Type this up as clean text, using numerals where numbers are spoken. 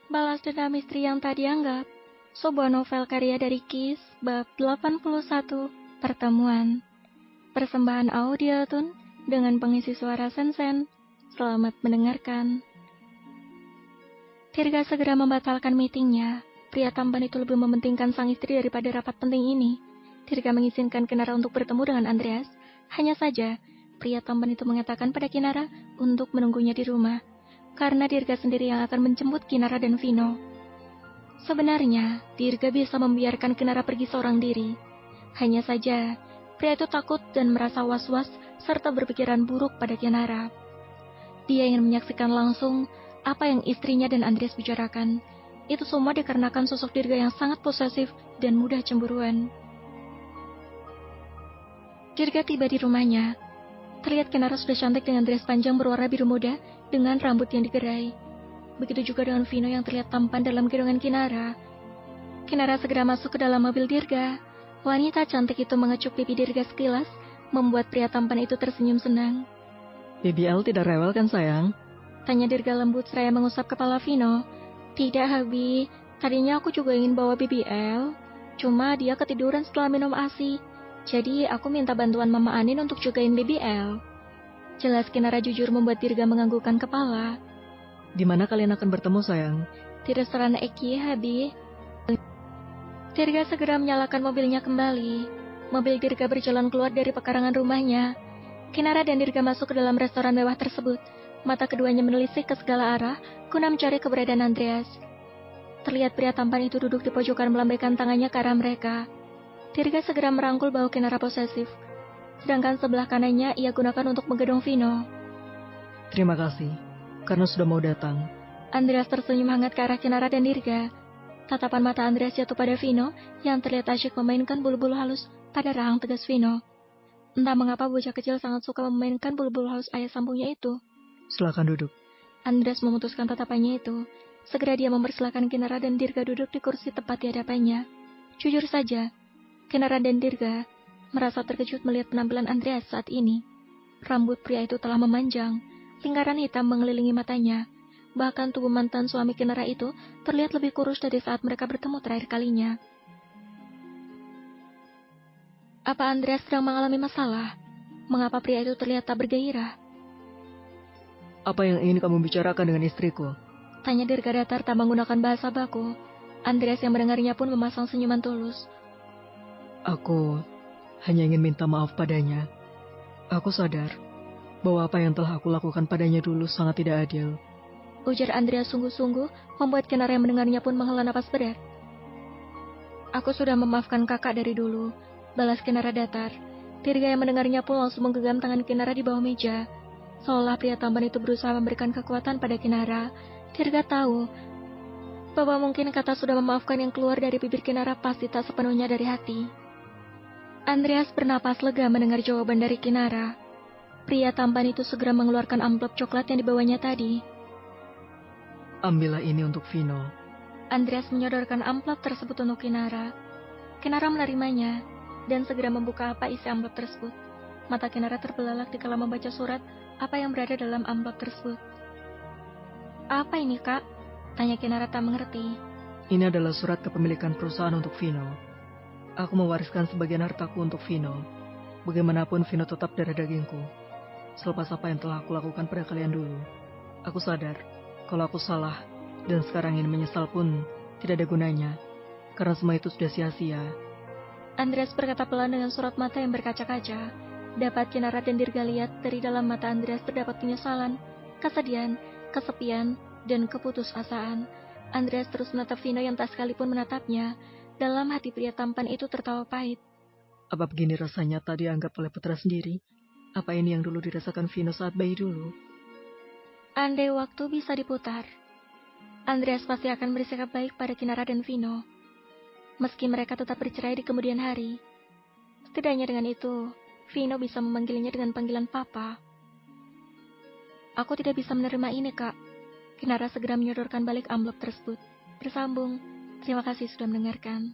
Balas Dendam Istri Yang Tak Dianggap, sebuah novel karya dari KIS, bab 81, Pertemuan. Persembahan audio tun dengan pengisi suara Sensen. Selamat mendengarkan. Tirga segera membatalkan meetingnya. Pria tampan itu lebih mementingkan sang istri daripada rapat penting ini. Tirga mengizinkan Kinara untuk bertemu dengan Andreas. Hanya saja, pria tampan itu mengatakan pada Kinara untuk menunggunya di rumah, karena Dirga sendiri yang akan menjemput Kinara dan Vino. Sebenarnya, Dirga bisa membiarkan Kinara pergi seorang diri. Hanya saja, pria itu takut dan merasa was-was serta berpikiran buruk pada Kinara. Dia ingin menyaksikan langsung apa yang istrinya dan Andreas bicarakan. Itu semua dikarenakan sosok Dirga yang sangat posesif dan mudah cemburuan. Dirga tiba di rumahnya. Terlihat Kinara sudah cantik dengan dress panjang berwarna biru muda dengan rambut yang digerai. Begitu juga dengan Vino yang terlihat tampan dalam gendongan Kinara. Kinara segera masuk ke dalam mobil Dirga. Wanita cantik itu mengecup pipi Dirga sekilas, membuat pria tampan itu tersenyum senang. BBL tidak rewel kan sayang? Tanya Dirga lembut seraya mengusap kepala Vino. Tidak, Habi. Tadinya aku juga ingin bawa BBL. Cuma dia ketiduran setelah minum ASI. Jadi aku minta bantuan Mama Anin untuk jagain BBL. Jelas Kinara jujur membuat Dirga menganggukkan kepala. Di mana kalian akan bertemu sayang? Di restoran Eki, Habi. Dirga segera menyalakan mobilnya kembali. Mobil Dirga berjalan keluar dari pekarangan rumahnya. Kinara dan Dirga masuk ke dalam restoran mewah tersebut. Mata keduanya menelisik ke segala arah guna mencari keberadaan Andreas. Terlihat pria tampan itu duduk di pojokan melambaikan tangannya ke arah mereka. Dirga segera merangkul bahu Kinara posesif. Sedangkan sebelah kanannya ia gunakan untuk menggendong Vino. Terima kasih, karena sudah mau datang. Andreas tersenyum hangat ke arah Kinara dan Dirga. Tatapan mata Andreas jatuh pada Vino yang terlihat asyik memainkan bulu-bulu halus pada rahang tegas Vino. Entah mengapa bocah kecil sangat suka memainkan bulu-bulu halus ayah sambungnya itu. Silakan duduk. Andreas memutuskan tatapannya itu. Segera dia mempersilahkan Kinara dan Dirga duduk di kursi tepat di hadapannya. Jujur saja, Kinara dan Dirga merasa terkejut melihat penampilan Andreas saat ini. Rambut pria itu telah memanjang, lingkaran hitam mengelilingi matanya. Bahkan tubuh mantan suami Kinara itu terlihat lebih kurus dari saat mereka bertemu terakhir kalinya. Apa Andreas sedang mengalami masalah? Mengapa pria itu terlihat tak bergairah? Apa yang ingin kamu bicarakan dengan istriku? Tanya Dirga datar tak menggunakan bahasa baku. Andreas yang mendengarnya pun memasang senyuman tulus. Aku hanya ingin minta maaf padanya. Aku sadar bahwa apa yang telah aku lakukan padanya dulu sangat tidak adil. Ujar Andreas sungguh-sungguh, membuat Kinara yang mendengarnya pun menghela napas berat. Aku sudah memaafkan kakak dari dulu, balas Kinara datar. Dirga yang mendengarnya pun langsung menggenggam tangan Kinara di bawah meja. Seolah pria tampan itu berusaha memberikan kekuatan pada Kinara. Dirga tahu bahwa mungkin kata sudah memaafkan yang keluar dari bibir Kinara pasti tak sepenuhnya dari hati. Andreas bernapas lega mendengar jawaban dari Kinara. Pria tampan itu segera mengeluarkan amplop coklat yang dibawanya tadi. Ambillah ini untuk Vino. Andreas menyodorkan amplop tersebut untuk Kinara. Kinara menerimanya dan segera membuka apa isi amplop tersebut. Mata Kinara terbelalak dikala membaca surat apa yang berada dalam amplop tersebut. Apa ini, Kak? Tanya Kinara tak mengerti. Ini adalah surat kepemilikan perusahaan untuk Vino. Aku mewariskan sebagian hartaku untuk Vino. Bagaimanapun Vino tetap darah dagingku. Selepas apa yang telah aku lakukan pada kalian dulu. Aku sadar kalau aku salah dan sekarang ini menyesal pun tidak ada gunanya. Karena semua itu sudah sia-sia. Andreas berkata pelan dengan sorot mata yang berkaca-kaca. Dapat Kinara dan Dirga lihat dari dalam mata Andreas terdapat penyesalan, kesedihan, kesepian, dan keputusasaan. Andreas terus menatap Vino yang tak sekalipun menatapnya. Dalam hati pria tampan itu tertawa pahit. Apa begini rasanya tak dianggap oleh putra sendiri? Apa ini yang dulu dirasakan Vino saat bayi dulu? Andai waktu bisa diputar, Andreas pasti akan bersikap baik pada Kinara dan Vino. Meski mereka tetap bercerai di kemudian hari. Setidaknya dengan itu, Vino bisa memanggilnya dengan panggilan Papa. Aku tidak bisa menerima ini, Kak. Kinara segera menyodorkan balik amplop tersebut. Bersambung. Terima kasih sudah mendengarkan.